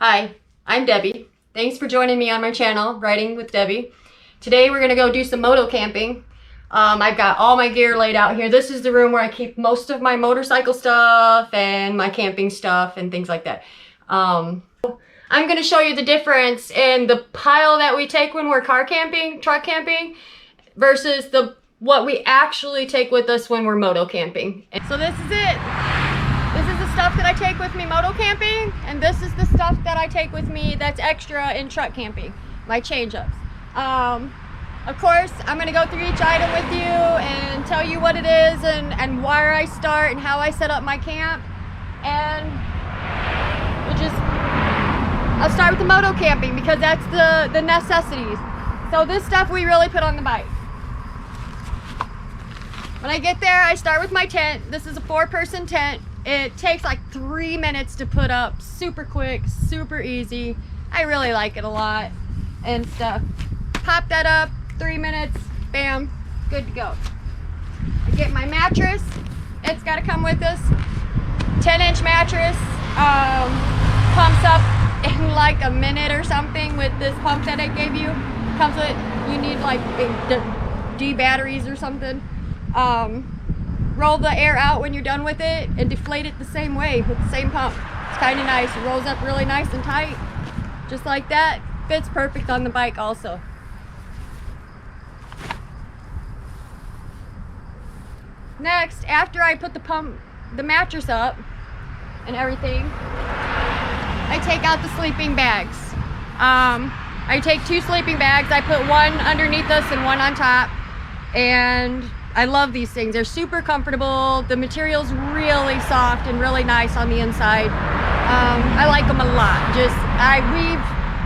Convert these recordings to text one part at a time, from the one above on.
Hi, I'm Debbie. Thanks for joining me on my channel, Riding with Debbie. Today we're going to go do some moto camping. I've got all my gear laid out here. This is the room where I keep most of my motorcycle stuff and my camping stuff and things like that. I'm going to show you the difference in the pile that we take when we're car camping, truck camping, versus what we actually take with us when we're moto camping. So this is it. This is the stuff that I take with me moto camping, and this is the stuff that I take with me that's extra in truck camping, my change-ups. Of course, I'm going to go through each item with you and tell you what it is and where I start and how I set up my camp. And I'll start with the moto camping because that's the necessities. So this stuff we really put on the bike. When I get there, I start with my tent. This is a 4-person tent. It takes like 3 minutes to put up, super quick, super easy. I really like it a lot and stuff. Pop that up, 3 minutes, bam, good to go. I get my mattress. It's got to come with this. 10-inch mattress, pumps up in like a minute or something with this pump that I gave you. Comes with, you need like D batteries or something. Roll the air out when you're done with it and deflate it the same way with the same pump. It's kind of nice. It rolls up really nice and tight, just like that. Fits perfect on the bike also. Next, after I put the mattress up and everything, I take out the sleeping bags. I take 2 sleeping bags. I put one underneath us and one on top, and I love these things. They're super comfortable. The material's really soft and really nice on the inside. I like them a lot. We've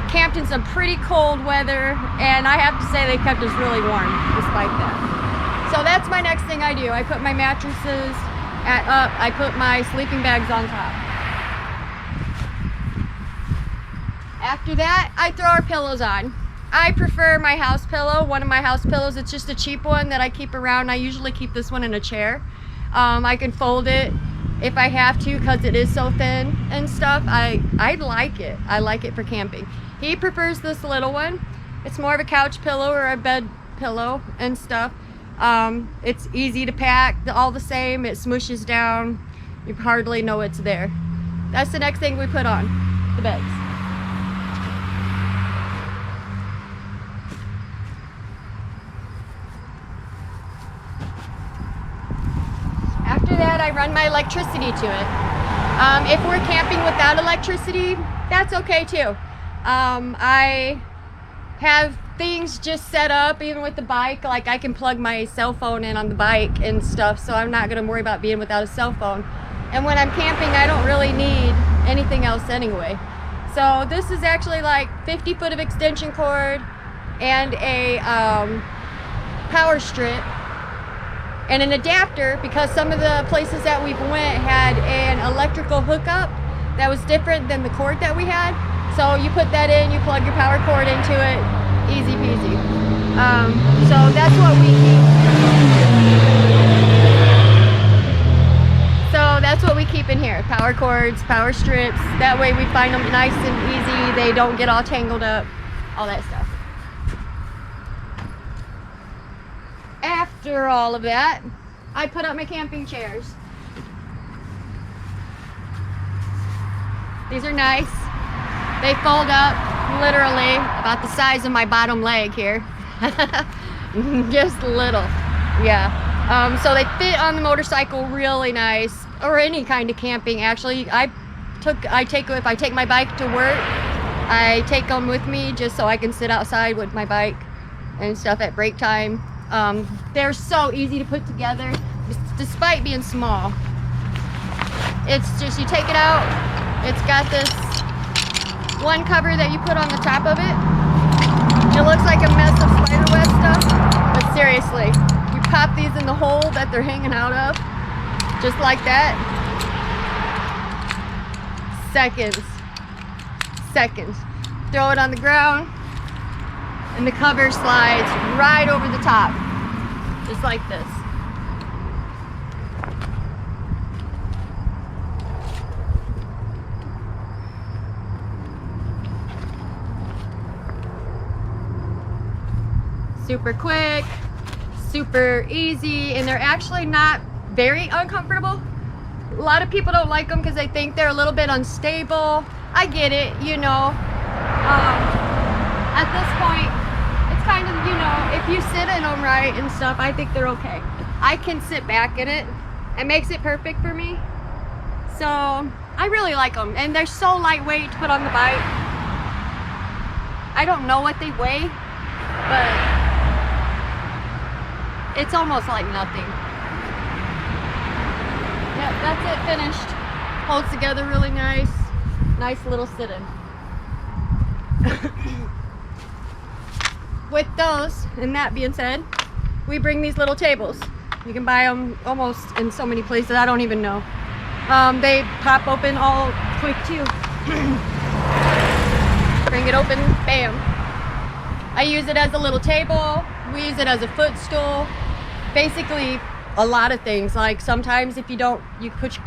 camped in some pretty cold weather, and I have to say they kept us really warm despite that. So that's my next thing I do. I put my mattresses up. I put my sleeping bags on top. After that, I throw our pillows on. I prefer my house pillow, one of my house pillows. It's just a cheap one that I keep around. I usually keep this one in a chair. I can fold it if I have to because it is so thin and stuff. I like it. I like it for camping. He prefers this little one. It's more of a couch pillow or a bed pillow and stuff. It's easy to pack, all the same. It smooshes down. You hardly know it's there. That's the next thing we put on, the beds. After that, I run my electricity to it. If we're camping without electricity, that's okay too. I have things just set up, even with the bike, like I can plug my cell phone in on the bike and stuff, so I'm not going to worry about being without a cell phone. And when I'm camping, I don't really need anything else anyway. So this is actually like 50 foot of extension cord and a power strip and an adapter, because some of the places that we've went had an electrical hookup that was different than the cord that we had. So you put that in, you plug your power cord into it, easy peasy. So that's what we keep. So that's what we keep in here. Power cords, power strips. That way we find them nice and easy. They don't get all tangled up, all that stuff. After all of that, I put up my camping chairs. These are nice. They fold up literally about the size of my bottom leg here. Just little, yeah. So they fit on the motorcycle really nice, or any kind of camping actually. If I take my bike to work, I take them with me just so I can sit outside with my bike and stuff at break time. They're so easy to put together despite being small. It's just, you take it out, it's got this one cover that you put on the top of it. It looks like a mess of spiderweb stuff, but seriously, you pop these in the hole that they're hanging out of, just like that. Seconds. Throw it on the ground, and the cover slides right over the top, just like this. Super quick, super easy, and they're actually not very uncomfortable. A lot of people don't like them because they think they're a little bit unstable. I get it, you know. At this point, it's kind of, you know, if you sit in them right and stuff, I think they're okay. I can sit back in it. It makes it perfect for me. So I really like them, and they're so lightweight to put on the bike. I don't know what they weigh, but it's almost like nothing. Yep, that's it, finished. Holds together really nice. Nice little sit-in. With those, and that being said, we bring these little tables. You can buy them almost in so many places, I don't even know. They pop open all quick too. Bring it open, bam. I use it as a little table. We use it as a footstool. Basically, a lot of things. Like sometimes if you don't,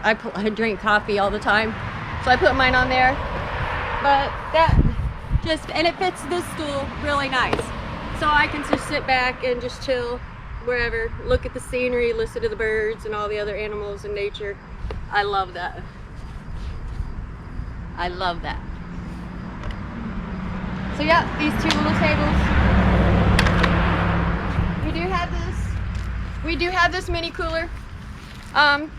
I drink coffee all the time, so I put mine on there. But and it fits this stool really nice. So I can just sit back and just chill wherever, look at the scenery, listen to the birds and all the other animals in nature. I love that. I love that. So yeah, these two little tables. We do have this mini cooler.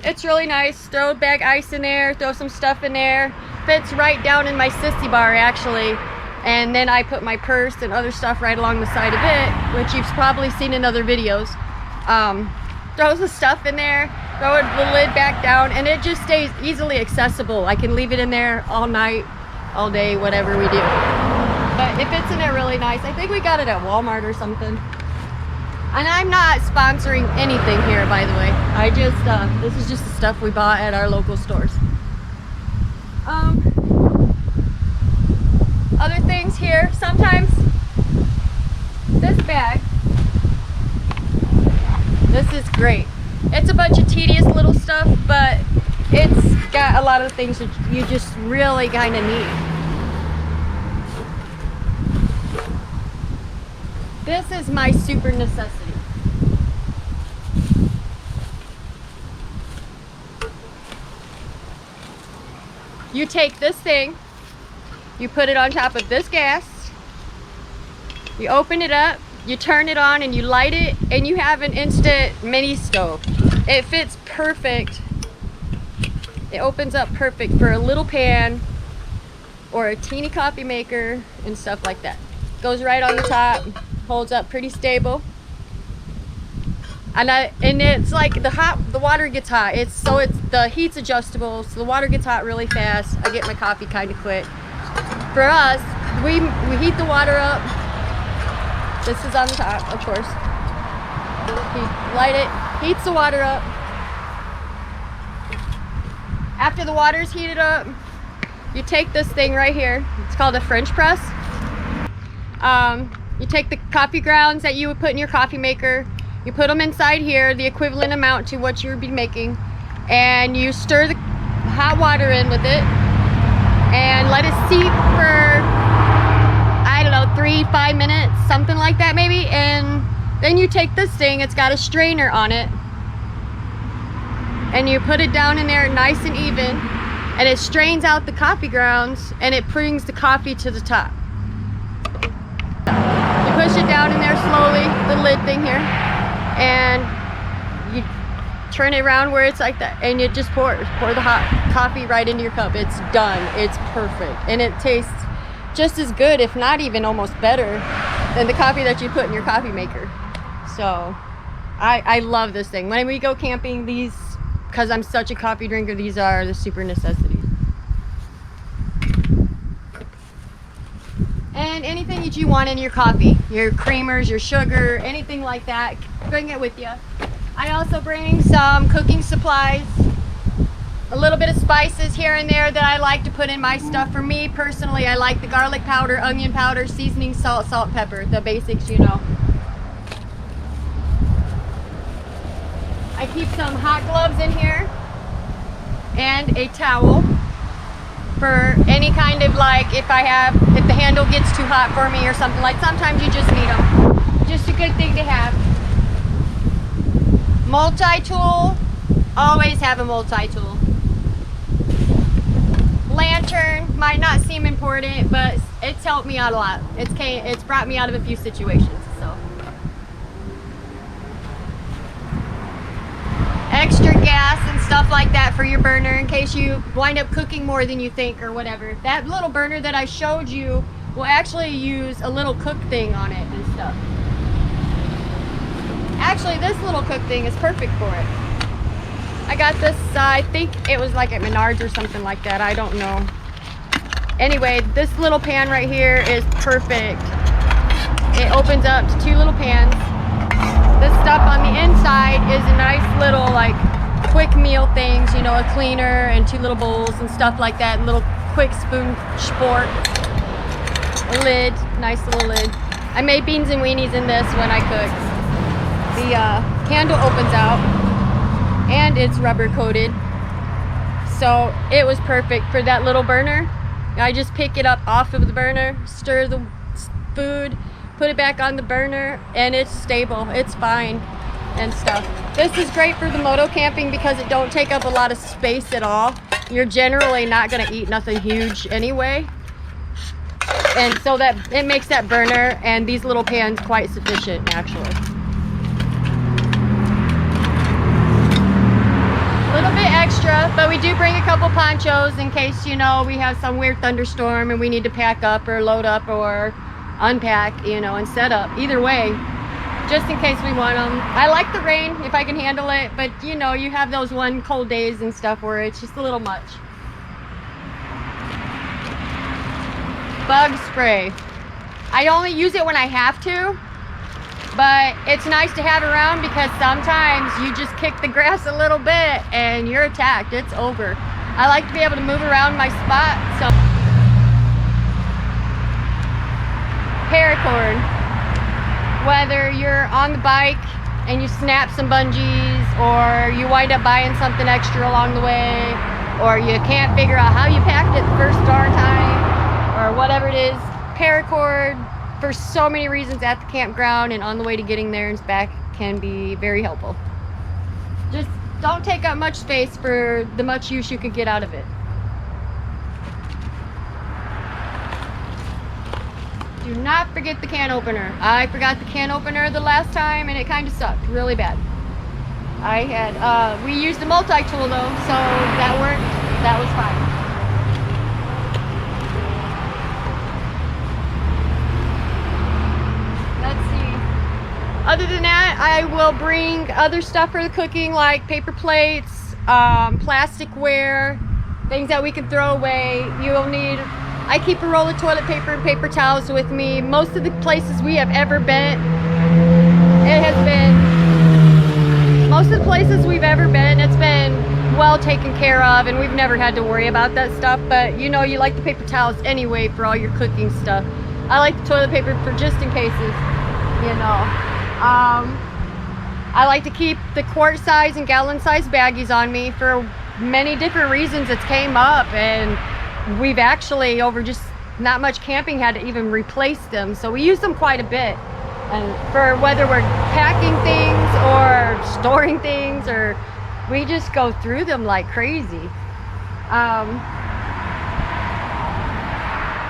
It's really nice. Throw a bag ice in there, throw some stuff in there. Fits right down in my sissy bar actually. And then I put my purse and other stuff right along the side of it, which you've probably seen in other videos. Throw the stuff in there, throw the lid back down, and it just stays easily accessible. I can leave it in there all night, all day, whatever we do. But it fits in there really nice. I think we got it at Walmart or something. And I'm not sponsoring anything here, by the way. I just, this is just the stuff we bought at our local stores. Other things here, sometimes this bag, this is great. It's a bunch of tedious little stuff, but it's got a lot of things that you just really kind of need. This is my super necessity. You take this thing, you put it on top of this gas, you open it up, you turn it on and you light it, and you have an instant mini stove. It fits perfect. It opens up perfect for a little pan or a teeny coffee maker and stuff like that. Goes right on the top, holds up pretty stable. And it's like the water gets hot. The heat's adjustable, so the water gets hot really fast. I get my coffee kind of quick. For us, we heat the water up. This is on the top, of course. Light it, heats the water up. After the water's heated up, you take this thing right here. It's called a French press. You take the coffee grounds that you would put in your coffee maker. You put them inside here, the equivalent amount to what you would be making, and you stir the hot water in with it and let it steep for, I don't know, 3-5 minutes, something like that maybe. And then you take this thing, it's got a strainer on it, and you put it down in there nice and even, and it strains out the coffee grounds and it brings the coffee to the top. You push it down in there slowly, the lid thing here, and you turn it around where it's like that, and you just pour the hot coffee right into your cup. It's done. It's perfect, and it tastes just as good, if not even almost better, than the coffee that you put in your coffee maker. So I love this thing. When we go camping, these, because I'm such a coffee drinker, these are the super necessities. And anything that you want in your coffee, your creamers, your sugar, anything like that, bring it with you. I also bring some cooking supplies, a little bit of spices here and there that I like to put in my stuff. For me personally, I like the garlic powder, onion powder, seasoning, salt, pepper, the basics, you know. I keep some hot gloves in here and a towel for any kind of, like, if the handle gets too hot for me or something, like sometimes you just need them. just a good thing to have. Multi-tool, always have a multi-tool. Lantern might not seem important, but it's helped me out a lot. It's brought me out of a few situations. So extra gas and stuff like that for your burner in case you wind up cooking more than you think or whatever. That little burner that I showed you will actually use a little cook thing on it and stuff. Actually, this little cook thing is perfect for it. I got this, I think it was like at Menards or something like that. I don't know. Anyway, this little pan right here is perfect. It opens up to 2 little pans. This stuff on the inside is a nice little like quick meal things, you know, a cleaner and 2 little bowls and stuff like that. Little quick spoon sport. A lid, nice little lid. I made beans and weenies in this when I cooked. The handle opens out and it's rubber coated, so it was perfect for that little burner. I just pick it up off of the burner, stir the food, put it back on the burner, and it's stable, it's fine and stuff. This is great for the moto camping because it don't take up a lot of space at all. You're generally not going to eat nothing huge anyway, and so that it makes that burner and these little pans quite sufficient actually. A little bit extra, but we do bring a couple ponchos in case, you know, we have some weird thunderstorm and we need to pack up or load up or unpack, you know, and set up. Either way, just in case we want them. I like the rain if I can handle it, but you know, you have those one cold days and stuff where it's just a little much. Bug spray. I only use it when I have to, but it's nice to have around because sometimes you just kick the grass a little bit and you're attacked. It's over. I like to be able to move around my spot. So paracord. Whether you're on the bike and you snap some bungees, or you wind up buying something extra along the way, or you can't figure out how you packed it the first darn time, or whatever it is, paracord for so many reasons at the campground and on the way to getting there and back can be very helpful. Just don't take up much space for the much use you could get out of it. Do not forget the can opener. I forgot the can opener the last time and it kind of sucked really bad. I had, we used the multi-tool though, so that worked. That was fine. Other than that, I will bring other stuff for the cooking like paper plates, plasticware, things that we can throw away. You'll need, I keep a roll of toilet paper and paper towels with me. Most of the places we have ever been, most of the places we've ever been, it's been well taken care of and we've never had to worry about that stuff. But you know, you like the paper towels anyway for all your cooking stuff. I like the toilet paper for just in cases, you know. I like to keep the quart size and gallon size baggies on me for many different reasons. It's came up and we've actually over just not much camping had to even replace them, so we use them quite a bit, and for whether we're packing things or storing things, or we just go through them like crazy.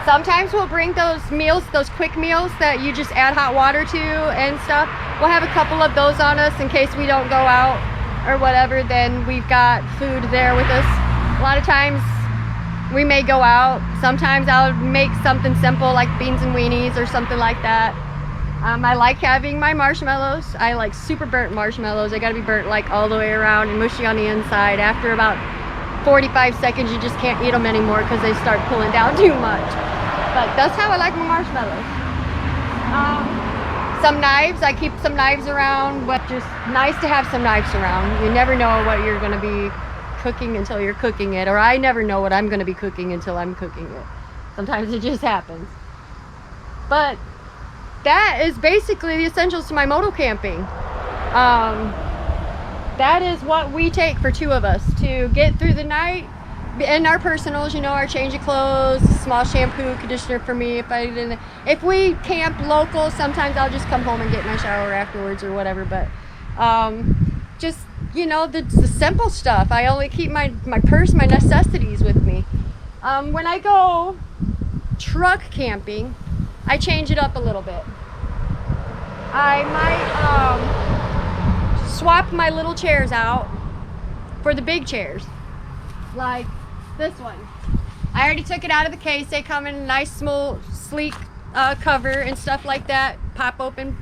Sometimes we'll bring those meals, those quick meals that you just add hot water to and stuff. We'll have a couple of those on us in case we don't go out or whatever, then we've got food there with us. A lot of times we may go out. Sometimes I'll make something simple like beans and weenies or something like that. I like having my marshmallows. I like super burnt marshmallows. They gotta be burnt like all the way around and mushy on the inside. After about 45 seconds, you just can't eat them anymore because they start pulling down too much. But that's how I like my marshmallows. Some knives, I keep some knives around, but just nice to have some knives around. You never know what you're gonna be cooking until you're cooking it, or I never know what I'm gonna be cooking until I'm cooking it. Sometimes it just happens. But that is basically the essentials to my moto camping. That is what we take for 2 of us to get through the night and our personals, you know, our change of clothes, small shampoo, conditioner for me. If we camp local, sometimes I'll just come home and get my shower afterwards or whatever. But just, you know, the simple stuff. I only keep my purse, my necessities with me. When I go truck camping, I change it up a little bit. I might swap my little chairs out for the big chairs, like this one. I already took it out of the case. They come in a nice, small, sleek cover and stuff like that. Pop open.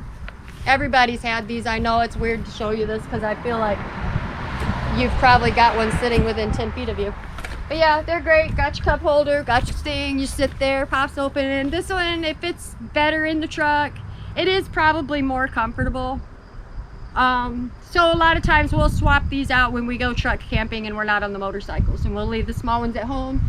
Everybody's had these. I know it's weird to show you this because I feel like you've probably got one sitting within 10 feet of you. But yeah, they're great. Got your cup holder, got your thing. You sit there, pops open. And this one, it fits better in the truck. It is probably more comfortable. So a lot of times we'll swap these out when we go truck camping and we're not on the motorcycles, and we'll leave the small ones at home.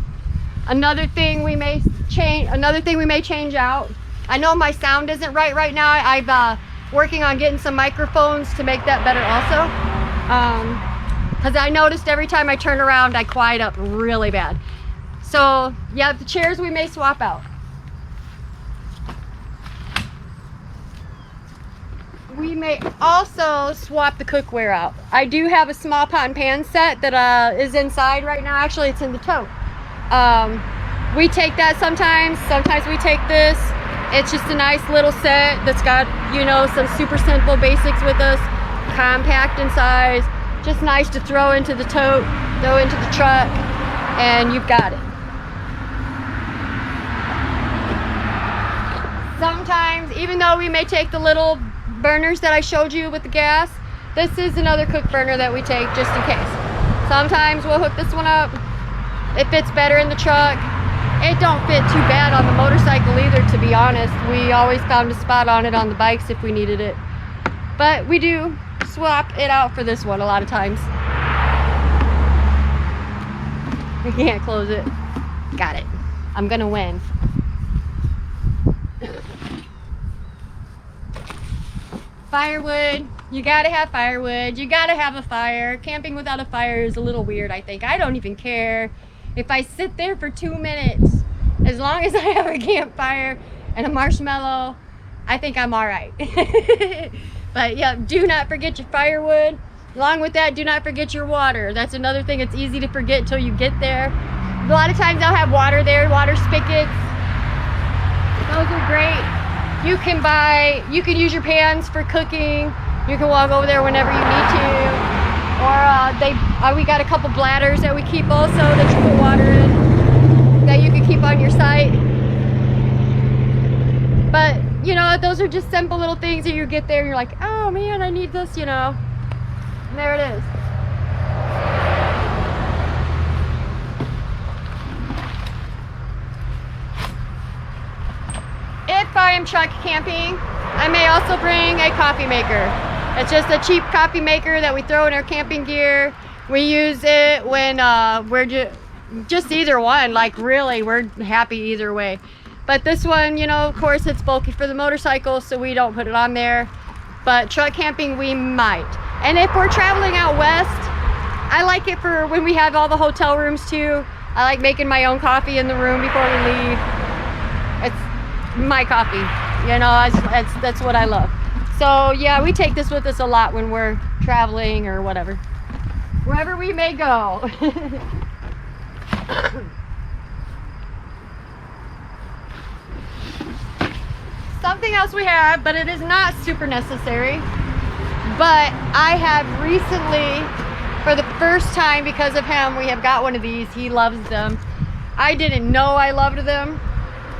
Another thing we may change out. I know my sound isn't right now. I've working on getting some microphones to make that better also. Because I noticed every time I turn around, I quiet up really bad. So yeah, the chairs we may swap out. We may also swap the cookware out. I do have a small pot and pan set that is inside right now. Actually, it's in the tote. We take that sometimes we take this. It's just a nice little set that's got, you know, some super simple basics with us, compact in size, just nice to throw into the tote, throw into the truck, and you've got it. Sometimes, even though we may take the little burners that I showed you with the gas, this is another cook burner that we take just in case. Sometimes we'll hook this one up. It fits better in the truck. It don't fit too bad on the motorcycle either, to be honest. We always found a spot on it on the bikes if we needed it. But we do swap it out for this one a lot of times. I can't close it. Got it. I'm gonna win. Firewood. You gotta have firewood. You gotta have a fire. Camping without a fire is a little weird, I think. I don't even care if I sit there for 2 minutes. As long as I have a campfire and a marshmallow, I think I'm all right. But yeah, do not forget your firewood. Along with that, do not forget your water. That's another thing. It's easy to forget till you get there. A lot of times I'll have water there, water spigots. Those are great. You can use your pans for cooking. You can walk over there whenever you need to. Or we got a couple bladders that we keep also that you put water in that you can keep on your site. But you know, those are just simple little things that you get there and you're like, oh man, I need this, you know. And there it is. If I am truck camping, I may also bring a coffee maker. It's just a cheap coffee maker that we throw in our camping gear. We use it when we're just either one, like really, we're happy either way. But this one, you know, of course it's bulky for the motorcycle, so we don't put it on there. But truck camping, we might. And if we're traveling out west, I like it for when we have all the hotel rooms too. I like making my own coffee in the room before we leave. It's my coffee, you know, that's what I love. So yeah, we take this with us a lot when we're traveling or whatever, wherever we may go. Something else we have, but it is not super necessary, but I have recently, for the first time because of him, we have got one of these. He loves them. I didn't know I loved them,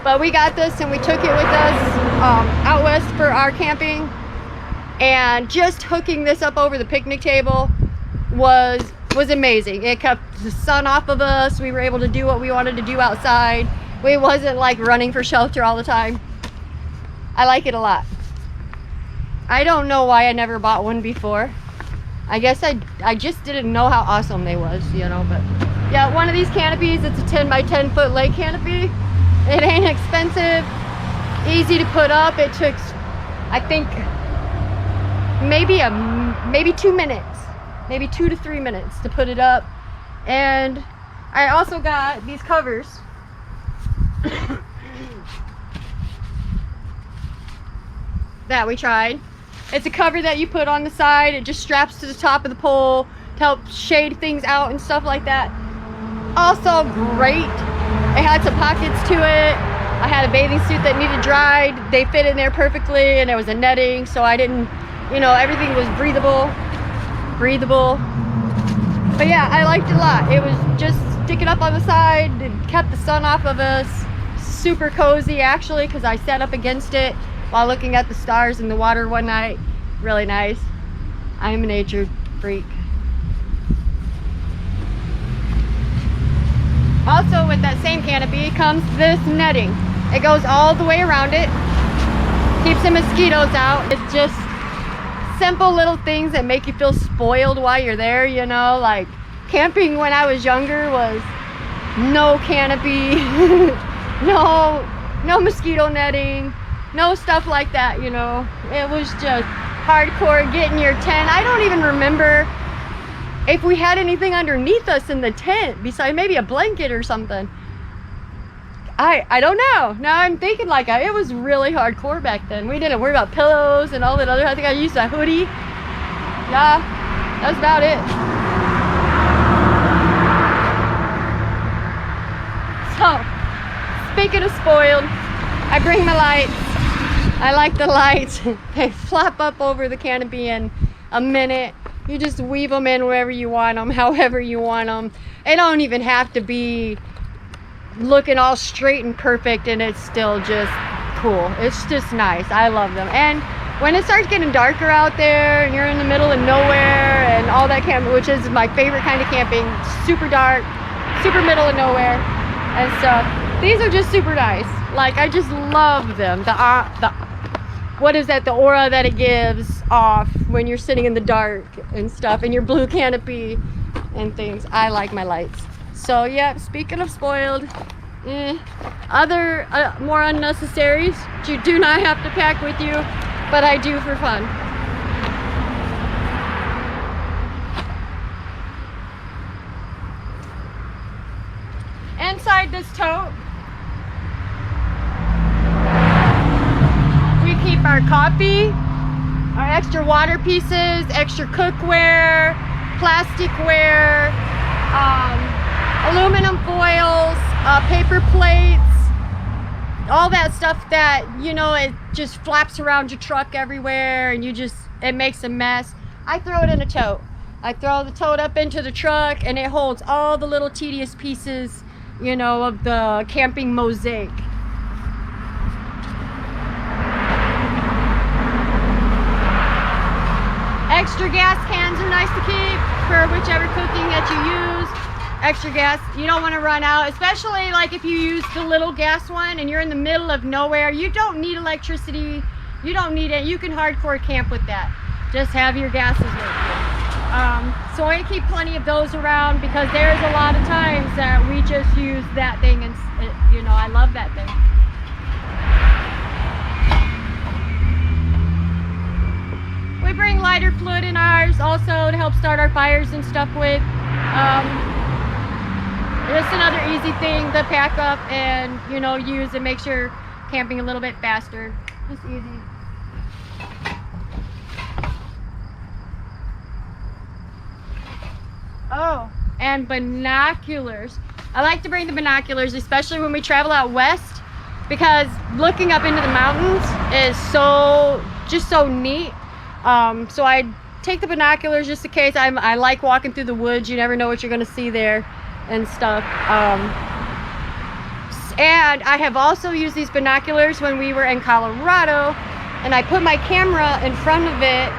but we got this and we took it with us out west for our camping, and just hooking this up over the picnic table was amazing. It kept the sun off of us. We were able to do what we wanted to do outside. We wasn't like running for shelter all the time. I like it a lot. I don't know why I never bought one before. I guess I just didn't know how awesome they was, you know. But yeah, one of these canopies, it's a 10 by 10 foot lake canopy. It ain't expensive, easy to put up. It took, I think, maybe 2 minutes, maybe 2 to 3 minutes to put it up. And I also got these covers. That we tried. It's a cover that you put on the side. It just straps to the top of the pole to help shade things out and stuff like that. Also great. It had some pockets to it. I had a bathing suit that needed dried. They fit in there perfectly, and there was a netting, so I didn't, you know, everything was breathable. But yeah, I liked it a lot. It was just sticking up on the side. It kept the sun off of us. Super cozy actually, because I sat up against it while looking at the stars in the water one night. Really nice. I am a nature freak. Also with that same canopy comes this netting. It goes all the way around it. Keeps the mosquitoes out. It's just simple little things that make you feel spoiled while you're there, you know, like camping when I was younger was no canopy, no mosquito netting, no stuff like that, you know. It was just hardcore getting your tent. I don't even remember if we had anything underneath us in the tent besides maybe a blanket or something. I don't know. Now I'm thinking like it was really hardcore back then. We didn't worry about pillows and all that other. I think I used a hoodie. Yeah, that's about it. So, speaking of spoiled, I bring my lights. I like the lights. They flop up over the canopy in a minute. You just weave them in wherever you want them, however you want them. They don't even have to be looking all straight and perfect, and it's still just cool. It's just nice. I love them. And when it starts getting darker out there and you're in the middle of nowhere and all that camping, which is my favorite kind of camping, super dark, super middle of nowhere and stuff, these are just super nice. Like, I just love them. The what is that, the aura that it gives off when you're sitting in the dark and stuff, and your blue canopy and things. I like my lights. So yeah, speaking of spoiled, other more unnecessaries you do not have to pack with you, but I do for fun. Inside this tote, we keep our coffee, our extra water pieces, extra cookware, plasticware, aluminum foils, paper plates, all that stuff that, you know, it just flaps around your truck everywhere and it makes a mess. I throw it in a tote. I throw the tote up into the truck and it holds all the little tedious pieces, you know, of the camping mosaic. Extra gas cans are nice to keep for whichever cooking that you use. Extra gas, you don't want to run out, especially like if you use the little gas one and you're in the middle of nowhere. You don't need electricity, you don't need it. You can hardcore camp with that. Just have your gases with you. So I keep plenty of those around because there's a lot of times that we just use that thing and you know, I love that thing. We bring lighter fluid in ours also to help start our fires and stuff with. Just another easy thing to pack up and, you know, use and make sure camping a little bit faster. Just easy. Oh, and binoculars. I like to bring the binoculars, especially when we travel out west, because looking up into the mountains is just so neat. So I take the binoculars just in case. I like walking through the woods. You never know what you're going to see there and stuff. And I have also used these binoculars when we were in Colorado, and I put my camera in front of it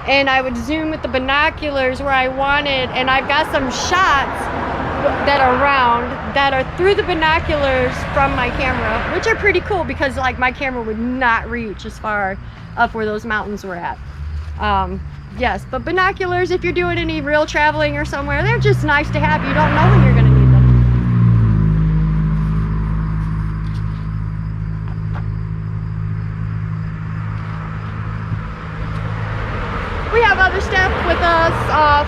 and I would zoom with the binoculars where I wanted, and I've got some shots that are round that are through the binoculars from my camera, which are pretty cool because like my camera would not reach as far up where those mountains were at. Yes, but binoculars, if you're doing any real traveling or somewhere, they're just nice to have. You don't know when you're going to need them. We have other stuff with us,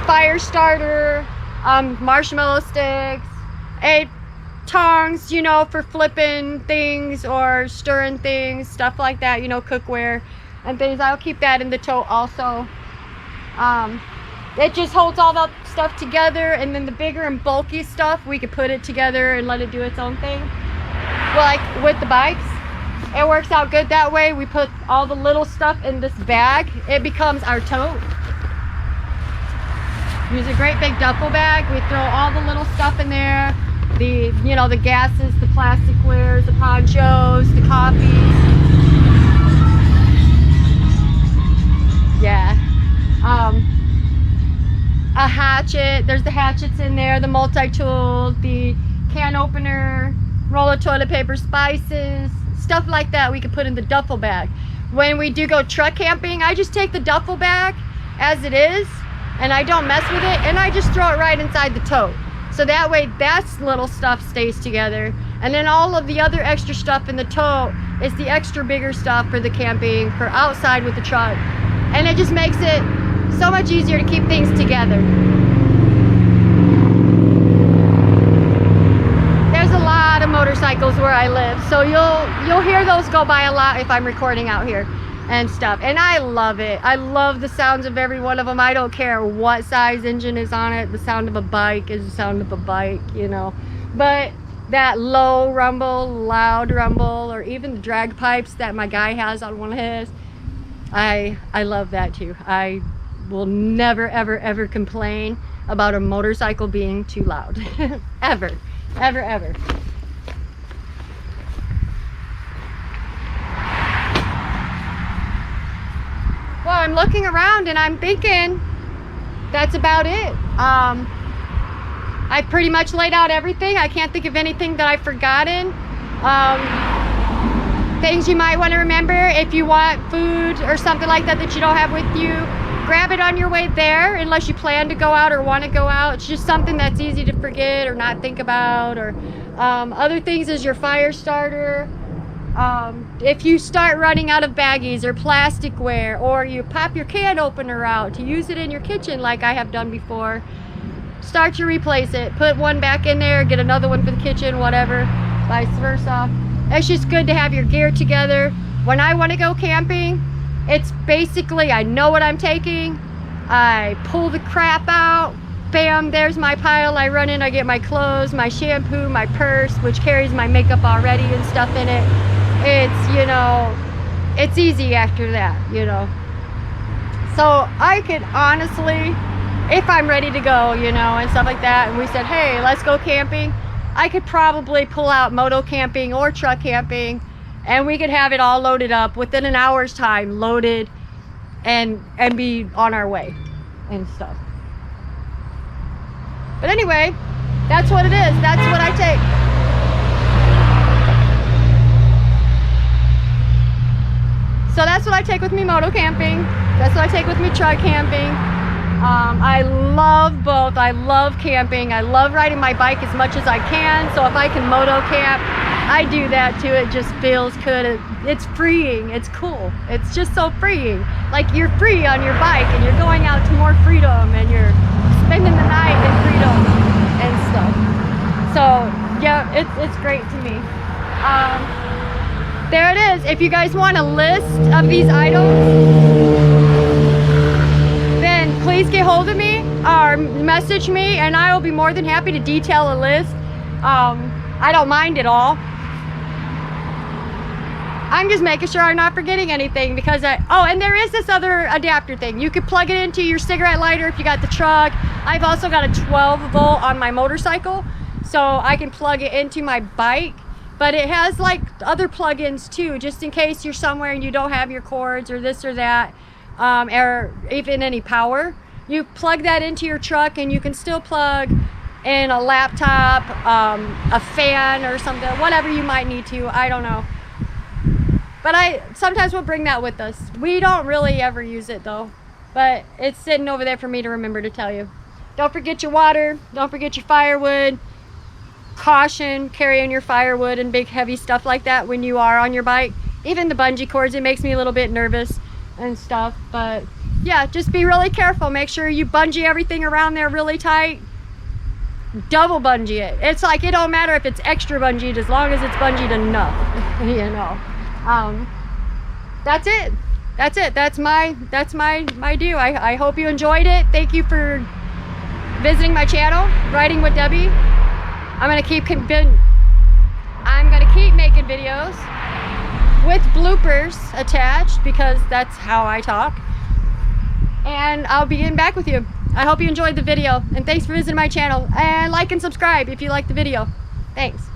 fire starter, marshmallow sticks, tongs, you know, for flipping things or stirring things, stuff like that, you know, cookware and things. I'll keep that in the tote also. It just holds all that stuff together, and then the bigger and bulky stuff, we could put it together and let it do its own thing. Like with the bikes, it works out good that way. We put all the little stuff in this bag. It becomes our tote. Use a great big duffel bag. We throw all the little stuff in there. The, you know, the gases, the plastic wares, the ponchos, the coffees. Yeah. A hatchet. There's the hatchets in there, the multi-tool, the can opener, roll of toilet paper, spices, stuff like that we can put in the duffel bag. When we do go truck camping, I just take the duffel bag as it is, and I don't mess with it, and I just throw it right inside the tote. So that way that little stuff stays together. And then all of the other extra stuff in the tote is the extra bigger stuff for the camping, for outside with the truck. And it just makes it so much easier to keep things together. There's a lot of motorcycles where I live, so you'll hear those go by a lot if I'm recording out here and stuff. And I love it. I love the sounds of every one of them. I don't care what size engine is on it. The sound of a bike is the sound of a bike, you know. But that low rumble, loud rumble, or even the drag pipes that my guy has on one of his, I love that too. I will never, ever, ever complain about a motorcycle being too loud. Ever, ever, ever. Well, I'm looking around and I'm thinking that's about it. I pretty much laid out everything. I can't think of anything that I've forgotten. Things you might want to remember: if you want food or something like that that you don't have with you, grab it on your way there, unless you plan to go out or want to go out. It's just something that's easy to forget or not think about. Or other things is your fire starter. If you start running out of baggies or plasticware, or you pop your can opener out to use it in your kitchen like I have done before, start to replace it. Put one back in there, get another one for the kitchen, whatever, vice versa. It's just good to have your gear together. When I want to go camping, it's basically, I know what I'm taking. I pull the crap out, bam, there's my pile. I run in, I get my clothes, my shampoo, my purse, which carries my makeup already and stuff in it. It's, you know, it's easy after that, you know. So I could honestly, if I'm ready to go, you know, and stuff like that, and we said, hey, let's go camping, I could probably pull out MOTO-CAMPING or truck camping, and we could have it all loaded up within an hour's time, loaded, and be on our way and stuff. But anyway, that's what it is. That's what I take. So that's what I take with me MOTO-CAMPING. That's what I take with me truck camping. I love both. I love camping. I love riding my bike as much as I can. So if I can moto camp, I do that too. It just feels good. It's freeing. It's cool. It's just so freeing. Like, you're free on your bike and you're going out to more freedom, and you're spending the night in freedom and stuff. So yeah, it's great to me. There it is. If you guys want a list of these items, then please get hold of me or message me, and I will be more than happy to detail a list. I don't mind at all. I'm just making sure I'm not forgetting anything, because oh, and there is this other adapter thing. You could plug it into your cigarette lighter if you got the truck. I've also got a 12 volt on my motorcycle, so I can plug it into my bike. But it has like other plugins too, just in case you're somewhere and you don't have your cords or this or that, or even any power. You plug that into your truck, and you can still plug in a laptop, a fan or something, whatever you might need to. I don't know. But sometimes we'll bring that with us. We don't really ever use it though, but it's sitting over there for me to remember to tell you. Don't forget your water. Don't forget your firewood. Caution carrying your firewood and big heavy stuff like that when you are on your bike. Even the bungee cords, it makes me a little bit nervous and stuff. But yeah, just be really careful. Make sure you bungee everything around there really tight. double bungee it. It's like, it don't matter if it's extra bungeed as long as it's bungeed enough. You know, that's it. That's my do. I hope you enjoyed it. Thank you for visiting my channel, Riding with Debbie. I'm gonna keep making videos with bloopers attached because that's how I talk. And I'll be getting back with you. I hope you enjoyed the video, and thanks for visiting my channel, and like and subscribe if you like the video. Thanks.